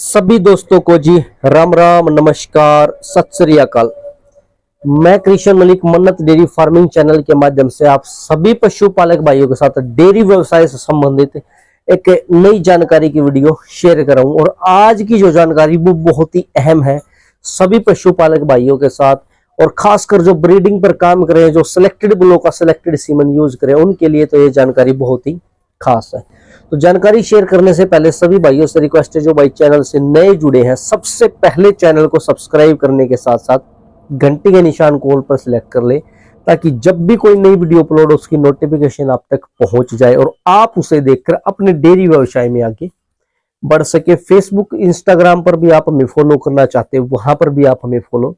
सभी दोस्तों को जी राम राम, नमस्कार, सत श्री अकाल। मैं कृष्ण मलिक मन्नत डेयरी फार्मिंग चैनल के माध्यम से आप सभी पशुपालक भाइयों के साथ डेयरी व्यवसाय से संबंधित एक नई जानकारी की वीडियो शेयर कर रहा हूं। और आज की जो जानकारी वो बहुत ही अहम है सभी पशुपालक भाइयों के साथ, और खासकर जो ब्रीडिंग पर काम कर रहे हैं, जो सिलेक्टेड बुलों का सिलेक्टेड सीमन यूज करें, उनके लिए तो ये जानकारी बहुत ही खास है। तो जानकारी शेयर करने से पहले सभी भाइयों से रिक्वेस्ट है, जो भाई चैनल से नए जुड़े हैं, सबसे पहले चैनल को सब्सक्राइब करने के साथ साथ घंटी के निशान को ऑल पर सिलेक्ट कर ले, ताकि जब भी कोई नई वीडियो अपलोड हो उसकी नोटिफिकेशन आप तक पहुंच जाए और आप उसे देखकर अपने डेयरी व्यवसाय में आगे बढ़ सके। फेसबुक, इंस्टाग्राम पर भी आप हमें फॉलो करना चाहते हो, वहां पर भी आप हमें फॉलो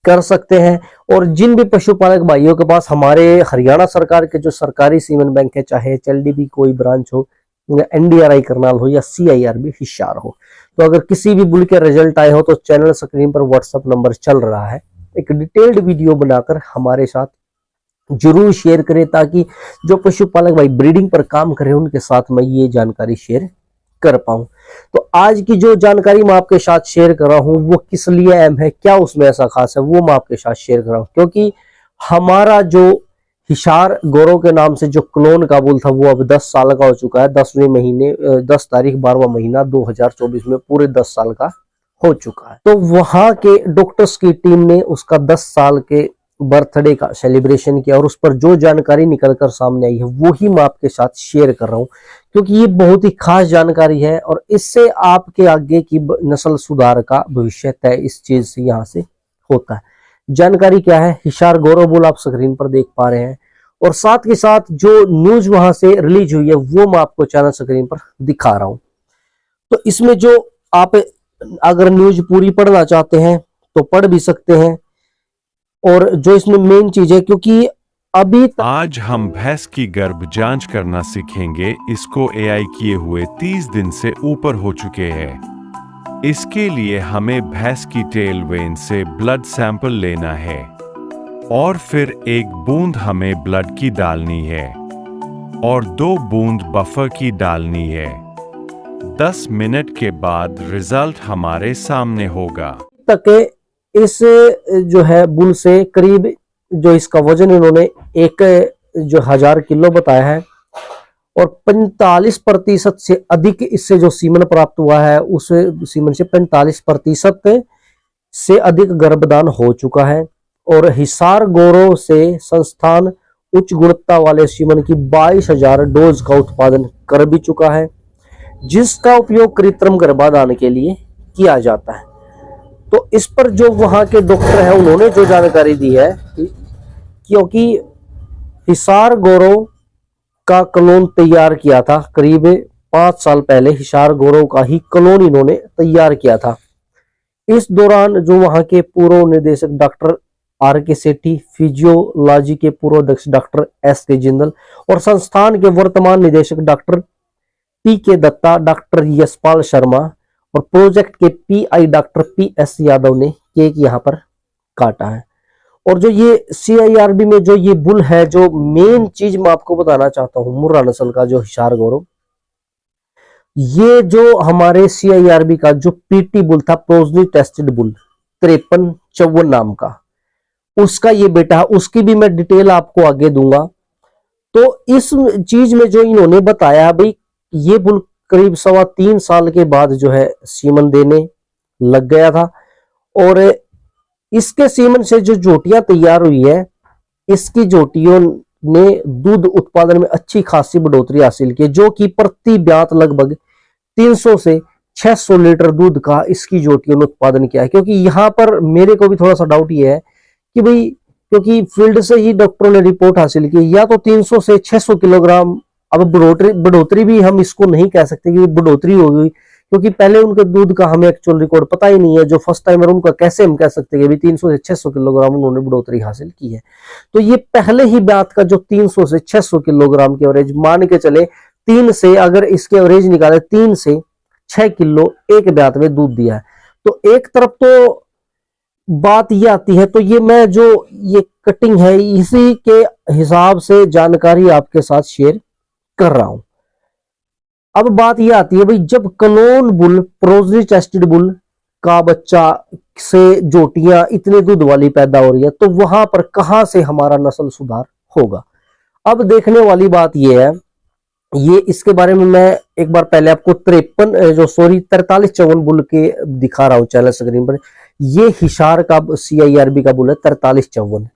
कर सकते हैं। और जिन भी पशुपालक भाइयों के पास हमारे हरियाणा सरकार के जो सरकारी सीमन बैंक है, चाहे एचएलडीबी कोई ब्रांच हो, एनडीआरआई करनाल हो या सीआईआरबी हिसार हो, तो अगर किसी भी बुल के रिजल्ट आए हो तो चैनल स्क्रीन पर व्हाट्सएप नंबर चल रहा है, एक डिटेल्ड वीडियो बनाकर हमारे साथ जरूर शेयर करें, ताकि जो पशुपालक भाई ब्रीडिंग पर काम करें उनके साथ मैं ये जानकारी शेयर कर पाऊं। तो आज की जो जानकारी मैं आपके साथ शेयर कर रहा हूं वो किस लिए अहम है, क्या उसमें ऐसा खास है, वो मैं आपके साथ शेयर कर रहा हूं। क्योंकि हमारा जो हिसार गौरव के नाम से जो क्लोन का बुल था वो अब 10 साल का हो चुका है। 10वें महीने 10 तारीख 12वां महीना 2024 में पूरे 10 साल का हो चुका है। तो वहां के डॉक्टर्स की टीम ने उसका 10 साल के बर्थडे का सेलिब्रेशन किया, और उस पर जो जानकारी निकलकर सामने आई है वो ही मैं आपके साथ शेयर कर रहा हूं, क्योंकि ये बहुत ही खास जानकारी है और इससे आपके आगे की नस्ल सुधार का भविष्य तय इस चीज से यहाँ से होता है। जानकारी क्या है, हिसार गौरव बुल आप स्क्रीन पर देख पा रहे हैं, और साथ के साथ जो न्यूज वहां से रिलीज हुई है वो मैं आपको चैनल स्क्रीन पर दिखा रहा हूं। तो इसमें जो आप अगर न्यूज पूरी पढ़ना चाहते हैं तो पढ़ भी सकते हैं। और जो इसमें मेन चीज है, क्योंकि अभी आज हम भैंस की गर्भ जांच करना सीखेंगे। इसको एआई किए हुए 30 दिन से ऊपर हो चुके हैं। इसके लिए हमें भैंस की टेल वेन से ब्लड सैंपल लेना है और फिर 1 बूंद हमें ब्लड की डालनी है और 2 बूंद बफर की डालनी है। 10 मिनट के बाद रिजल्ट हमारे सामने होगा। तक इस जो है बुल से करीब जो इसका वजन इन्होंने 1000 किलो बताया है, और 45% से अधिक इससे जो सीमन प्राप्त हुआ है, उस सीमन से 45% से अधिक गर्भदान हो चुका है। और हिसार गौरव से संस्थान उच्च गुणवत्ता वाले सीमन की 22,000 डोज का उत्पादन कर भी चुका है, जिसका उपयोग कृत्रिम गर्भाधान के लिए किया जाता है। तो इस पर जो वहां के डॉक्टर है उन्होंने जो जानकारी दी है, क्योंकि हिसार गौरव का क्लोन तैयार किया था करीब 5 साल पहले, हिसार गौरव का ही क्लोन इन्होंने तैयार किया था। इस दौरान जो वहां के पूर्व निदेशक डॉक्टर आर.के. सेठी, फिजियोलॉजी के पूर्व अध्यक्ष डॉक्टर एस.के. जिंदल और संस्थान के वर्तमान निदेशक doctor TK. Datta, doctor Yashpal Sharma और प्रोजेक्ट के पीआई डॉक्टर पी.एस. यादव ने केक यहाँ पर काटा है। और जो ये सीआईआरबी में जो ये बुल है, जो मेन चीज मैं आपको बताना चाहता हूँ, मुर्रा नस्ल का जो हिसार गौरव, ये जो हमारे सीआईआरबी का जो पीटी बुल था, प्रोजनी टेस्टेड बुल 5354 नाम का, उसका ये बेटा है। उसकी भी मैं डिटेल आपको आगे दूंगा। तो इस चीज में जो इन्होंने बताया भाई, ये बुल करीब 3.25 साल के बाद जो है सीमन देने लग गया था, और इसके सीमन से जो जोटियां तैयार हुई है, इसकी जोटियों ने दूध उत्पादन में अच्छी खासी बढ़ोतरी हासिल की, जो कि प्रति ब्यात लगभग 300 से 600 लीटर दूध का इसकी जोटियों ने उत्पादन किया है। क्योंकि यहाँ पर मेरे को भी थोड़ा सा डाउट ये है कि भाई, क्योंकि फील्ड से ही डॉक्टरों ने रिपोर्ट हासिल की, या तो 300 से 600 किलोग्राम, अब बढ़ोतरी भी हम इसको नहीं कह सकते कि बढ़ोतरी हो गई, क्योंकि पहले उनके दूध का हमें एक्चुअल रिकॉर्ड पता ही नहीं है। जो फर्स्ट टाइमर उनका कैसे हम कह सकते हैं कि 300 से 600 किलोग्राम उन्होंने बढ़ोतरी हासिल की है। तो ये पहले ही ब्यात का जो 300 से 600 किलोग्राम की एवरेज मान के चले, 3 से अगर इसके एवरेज निकाले 3 से 6 किलो एक ब्यात में दूध दिया है। तो एक तरफ तो बात ये आती है, तो ये मैं जो ये कटिंग है इसी के हिसाब से जानकारी आपके साथ शेयर कर रहा हूं। अब बात ये आती है भाई, जब clone bull, progeny tested bull का बच्चा से जोटियां इतने दूध वाली पैदा हो रही है, तो वहां पर कहां से हमारा नस्ल सुधार होगा। अब देखने वाली बात यह है, ये इसके बारे में मैं एक बार पहले आपको 4354 बुल के दिखा रहा हूं चैनल स्क्रीन पर। ये हिसार का CIRB का बुल है 4354।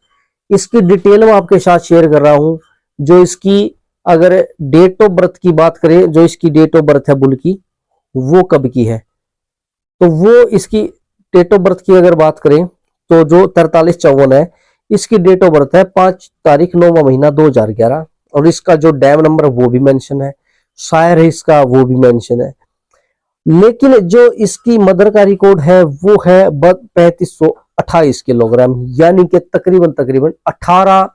इसकी डिटेल में आपके साथ शेयर कर रहा हूं। जो इसकी अगर डेट ऑफ बर्थ की बात करें, जो इसकी डेट ऑफ बर्थ है बुल की, वो कब की है, तो वो इसकी डेट ऑफ बर्थ की अगर बात करें तो जो 4354 है, इसकी डेट ऑफ बर्थ है 5 तारीख 9वां महीना 2011। और इसका जो डैम नंबर वो भी मेंशन है, शायर है इसका वो भी मेंशन है। लेकिन जो इसकी मदर का रिकॉर्ड है वो है 3528 किलोग्राम, यानी कि तकरीबन 18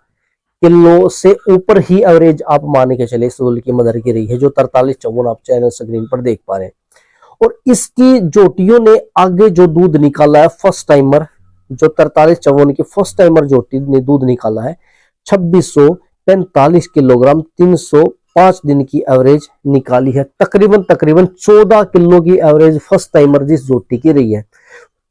किलो से ऊपर ही एवरेज आप मान के चले इस बुल की मदर की रही है, जो 4354 आप चैनल स्क्रीन पर देख पा रहे हैं। और इसकी जोटियों ने आगे जो दूध निकाला है फर्स्ट टाइमर, जो 4354 की फर्स्ट टाइमर जोटी ने दूध निकाला है 2645 किलोग्राम, 305 दिन की एवरेज निकाली है। तकरीबन 14 किलो की एवरेज फर्स्ट टाइमर जिस जोटी की रही है।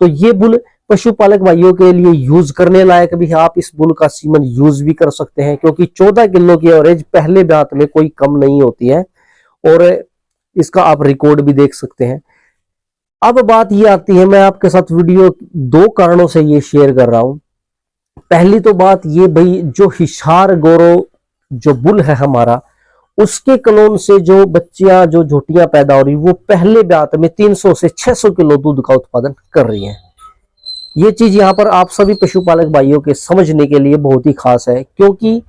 तो ये बुल पशुपालक भाइयों के लिए यूज करने लायक भी है। आप इस बुल का सीमन यूज भी कर सकते हैं, क्योंकि 14 किलो की एवरेज पहले ब्यात में कोई कम नहीं होती है, और इसका आप रिकॉर्ड भी देख सकते हैं। अब बात ये आती है, मैं आपके साथ वीडियो 2 कारणों से ये शेयर कर रहा हूं। पहली तो बात ये भाई, जो हिसार गौरव जो बुल है हमारा, उसके क्लोन से जो बच्चियां जो झोटियां पैदा हो रही, वो पहले ब्यात में 300 से 600 किलो दूध का उत्पादन कर रही हैं। ये चीज यहां पर आप सभी पशुपालक भाइयों के समझने के लिए बहुत ही खास है, क्योंकि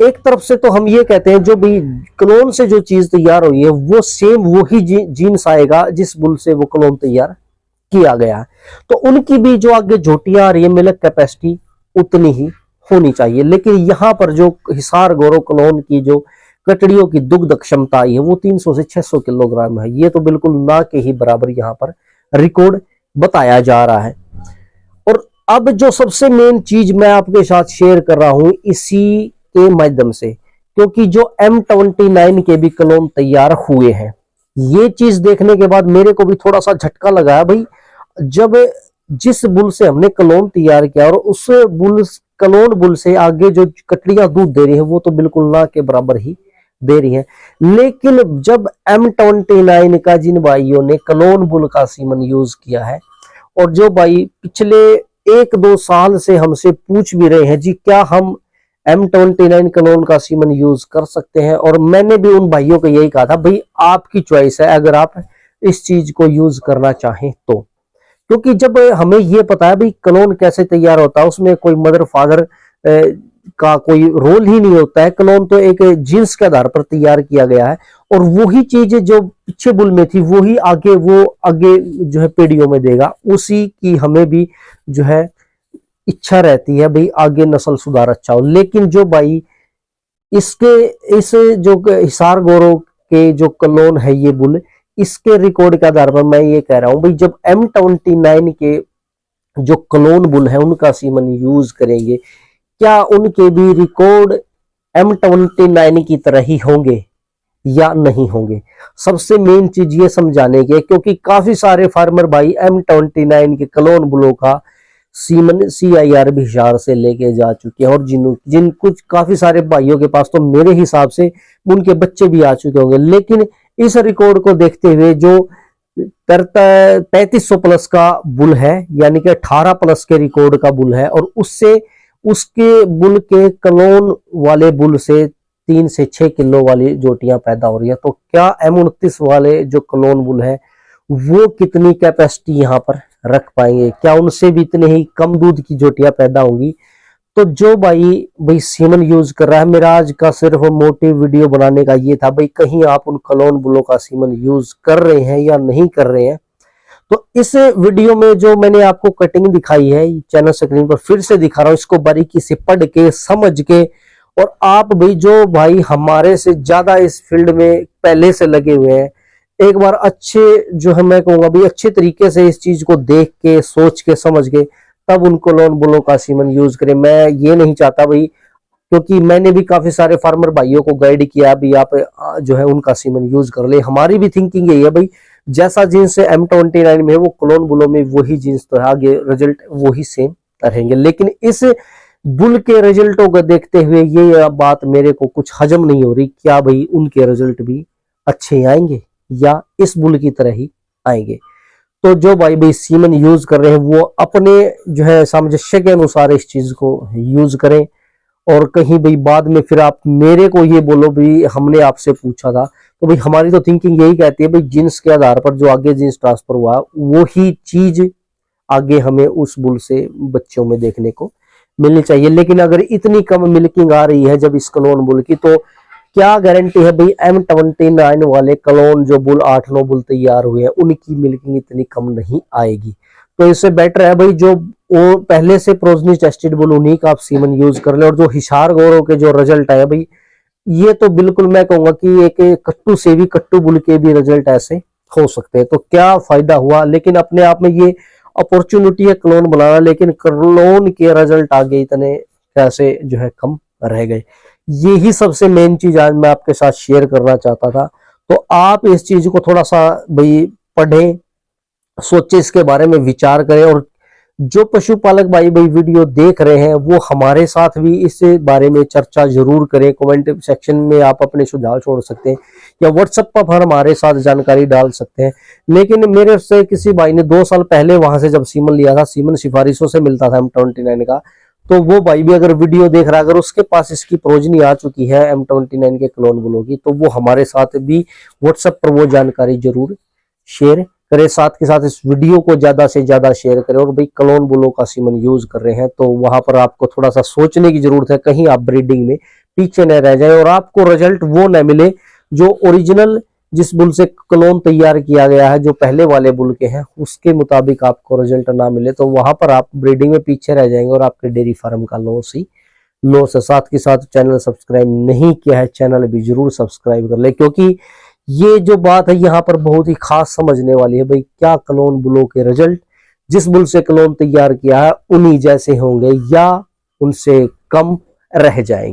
एक तरफ से तो हम ये कहते हैं जो भी क्लोन से जो चीज तैयार हुई है वो सेम वही जीन्स आएगा जिस बुल से वो क्लोन तैयार किया गया है, तो उनकी भी जो आगे झोटियां आ रही है मिल्क कैपेसिटी उतनी ही होनी चाहिए। लेकिन यहाँ पर जो हिसार गौरव क्लोन की जो कटड़ियों की दुग्ध क्षमता आई है वो 300 से 600 किलोग्राम है। ये तो बिल्कुल ना के ही बराबर यहाँ पर रिकॉर्ड बताया जा रहा है। और अब जो सबसे मेन चीज मैं आपके साथ शेयर कर रहा हूं इसी के माध्यम से, क्योंकि जो M29 के भी क्लोन तैयार हुए हैं, ये चीज देखने के बाद मेरे को भी थोड़ा सा झटका लगा है भाई। जब जिस बुल से हमने क्लोन तैयार किया और उस बुल क्लोन बुल से आगे जो कटड़ियां दूध दे रही है वो तो बिल्कुल ना के बराबर ही दे रही हैं। लेकिन जब M29 का जिन भाइयों ने क्लोन बुल का सीमन यूज किया है, और जो भाई पिछले 1-2 साल से हमसे पूछ भी रहे हैं जी क्या हम M29 क्लोन का सीमन यूज कर सकते हैं, और मैंने भी उन भाइयों को यही कहा था भाई आपकी चॉइस है अगर आप इस चीज को यूज करना चाहें तो। क्योंकि जब हमें ये पता है भाई क्लोन कैसे तैयार होता है, उसमें कोई मदर फादर का कोई रोल ही नहीं होता है। क्लोन तो एक जीन्स के आधार पर तैयार किया गया है, और वही चीज जो पीछे बुल में थी वही आगे जो है पीढ़ियों में देगा। उसी की हमें भी जो है इच्छा रहती है भाई आगे नस्ल सुधार अच्छा हो। लेकिन जो भाई इस जो हिसार गौरव के जो क्लोन है ये बुल, इसके रिकॉर्ड के आधार पर मैं ये कह रहा हूं भाई जब M29 के जो क्लोन बुल है उनका सीमन यूज करेंगे, क्या उनके भी रिकॉर्ड M29 की तरह ही होंगे या नहीं होंगे। सबसे मेन चीज ये समझाने की है, क्योंकि काफी सारे फार्मर भाई M29 के क्लोन बुलों का सीमन CIRB हिसार से लेके जा चुके हैं, और जिन कुछ काफी सारे भाइयों के पास तो मेरे हिसाब से उनके बच्चे भी आ चुके होंगे। लेकिन इस रिकॉर्ड को देखते हुए जो 3500 प्लस का बुल है, यानी कि 18 प्लस के रिकॉर्ड का बुल है, और उसके बुल के क्लोन वाले बुल से 3 से 6 किलो वाली जोटियां पैदा हो रही है, तो क्या M29 वाले जो क्लोन बुल है वो कितनी कैपेसिटी यहाँ पर रख पाएंगे, क्या उनसे भी इतने ही कम दूध की जोटियां पैदा होंगी। तो जो भाई सीमन यूज कर रहा है, मेरा आज का सिर्फ मोटिव वीडियो बनाने का ये था भाई कहीं आप उन क्लोन बुलों का सीमन यूज कर रहे हैं या नहीं कर रहे हैं। तो इस वीडियो में जो मैंने आपको कटिंग दिखाई है चैनल स्क्रीन पर फिर से दिखा रहा हूं, इसको बारीकी से पढ़ के समझ के, और आप भी जो भाई हमारे से ज्यादा इस फील्ड में पहले से लगे हुए हैं, एक बार अच्छे जो है मैं कहूंगा भाई अच्छे तरीके से इस चीज को देख के सोच के समझ के तब उन क्लोन बुलों का सीमन यूज करें। मैं ये नहीं चाहता भाई क्योंकि मैंने भी काफी सारे फार्मर भाइयों को गाइड किया, अभी आप जो है उनका सीमन यूज कर ले। हमारी भी थिंकिंग यही है भाई, जैसा जीन्स M29 में वो क्लोन बुलों में वही जीन्स तो है, आगे रिजल्ट वही सेम रहेंगे। लेकिन इस बुल के रिजल्टों को देखते हुए ये बात मेरे को कुछ हजम नहीं हो रही, क्या भाई उनके रिजल्ट भी अच्छे आएंगे या इस बुल की तरह ही आएंगे। तो जो भाई सीमन यूज कर रहे हैं वो अपने जो है सामंजस्य के अनुसार इस चीज को यूज करें, और कहीं भाई बाद में फिर आप मेरे को ये बोलो भाई हमने आपसे पूछा था। तो भाई हमारी तो थिंकिंग यही कहती है भाई जीन्स के आधार पर जो आगे जीन्स ट्रांसफर हुआ वो ही चीज आगे हमें उस बुल से बच्चों में देखने को मिलनी चाहिए। लेकिन अगर इतनी कम मिल्किंग आ रही है जब इस क्लोन बुल की, तो क्या गारंटी है भाई M29 वाले क्लोन जो बुल 8-9 बुल तैयार हुए हैं उनकी मिल्किंग इतनी कम नहीं आएगी। तो इससे बेटर है भाई जो वो पहले से प्रोजनी टेस्टेड बुल उन्हीं का आप सीमन यूज कर ले। और जो हिसार गौरव के जो रिजल्ट आए भाई, ये तो बिल्कुल मैं कहूंगा कि एक कट्टू से भी कट्टू बुल के भी रिजल्ट ऐसे हो सकते हैं। तो क्या फायदा हुआ, लेकिन अपने आप में ये अपॉर्चुनिटी है क्लोन बनाना, लेकिन क्लोन के रिजल्ट आगे इतने कैसे जो है कम रह गए। यही सबसे मेन चीज आज मैं आपके साथ शेयर करना चाहता था। तो आप इस चीज को थोड़ा सा भाई पढ़ें, सोचे, इसके बारे में विचार करें। और जो पशुपालक भाई वीडियो देख रहे हैं वो हमारे साथ भी इस बारे में चर्चा जरूर करें। कमेंट सेक्शन में आप अपने सुझाव छोड़ सकते हैं या व्हाट्सएप पर हमारे साथ जानकारी डाल सकते हैं। लेकिन मेरे से किसी भाई ने 2 साल पहले वहां से जब सीमन लिया था, सीमन सिफारिशों से मिलता था M29 का, तो वो भाई भी अगर वीडियो देख रहा है, अगर उसके पास इसकी प्रोजनी आ चुकी है M29 के क्लोन बुलों की, तो वो हमारे साथ भी व्हाट्सएप पर वो जानकारी जरूर शेयर करें। साथ के साथ इस वीडियो को ज्यादा से ज्यादा शेयर करें। और भाई क्लोन बुलों का सीमन यूज कर रहे हैं तो वहां पर आपको थोड़ा सा सोचने की जरूरत है, कहीं आप ब्रीडिंग में पीछे न रह जाए और आपको रिजल्ट वो न मिले जो ओरिजिनल जिस बुल से क्लोन तैयार किया गया है, जो पहले वाले बुल के हैं, उसके मुताबिक आपको रिजल्ट ना मिले, तो वहां पर आप ब्रीडिंग में पीछे रह जाएंगे और आपके डेयरी फार्म का लॉस ही लॉस है। साथ के साथ चैनल सब्सक्राइब नहीं किया है, चैनल भी जरूर सब्सक्राइब कर ले, क्योंकि ये जो बात है यहाँ पर बहुत ही खास समझने वाली है। भाई क्या क्लोन बुलों के रिजल्ट जिस बुल से क्लोन तैयार किया है उन्हीं जैसे होंगे या उनसे कम रह जाएंगे।